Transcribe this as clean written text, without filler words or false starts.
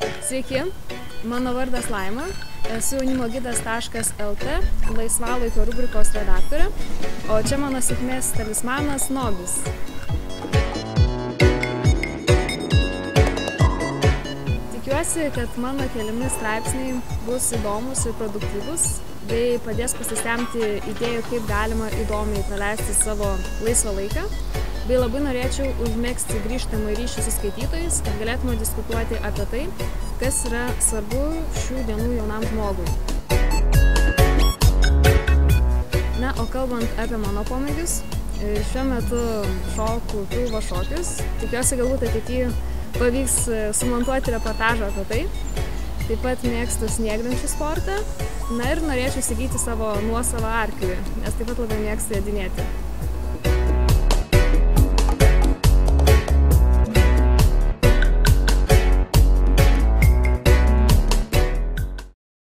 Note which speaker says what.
Speaker 1: Sveiki, mano vardas Laima, esu jaunimogidas.lt laisvalaikio rubrikos redaktorė, o čia mano sėkmės talismanas Nobis. Tikiuosi, kad mano keliami straipsniai bus įdomus ir produktyvus, bei padės pasisemti idėjų, kaip galima įdomiai praleisti savo laisvą laiką. Bei labai norėčiau užmegzti grįžtamą ryšį su skaitytojais, kad galėtume diskutuoti apie tai, kas yra svarbu šių dienų jaunam žmogui. Na, o kalbant apie mano pomėgius, šiuo metu šoku pilvo šokius. Tikiuosi, galbūt ateityje pavyks sumontuoti reportažą apie tai. Taip pat mėgstu snieglenčių sportą. Na ir norėčiau įsigyti savo nuosavą arklį, nes taip pat labai mėgstu jodinėti.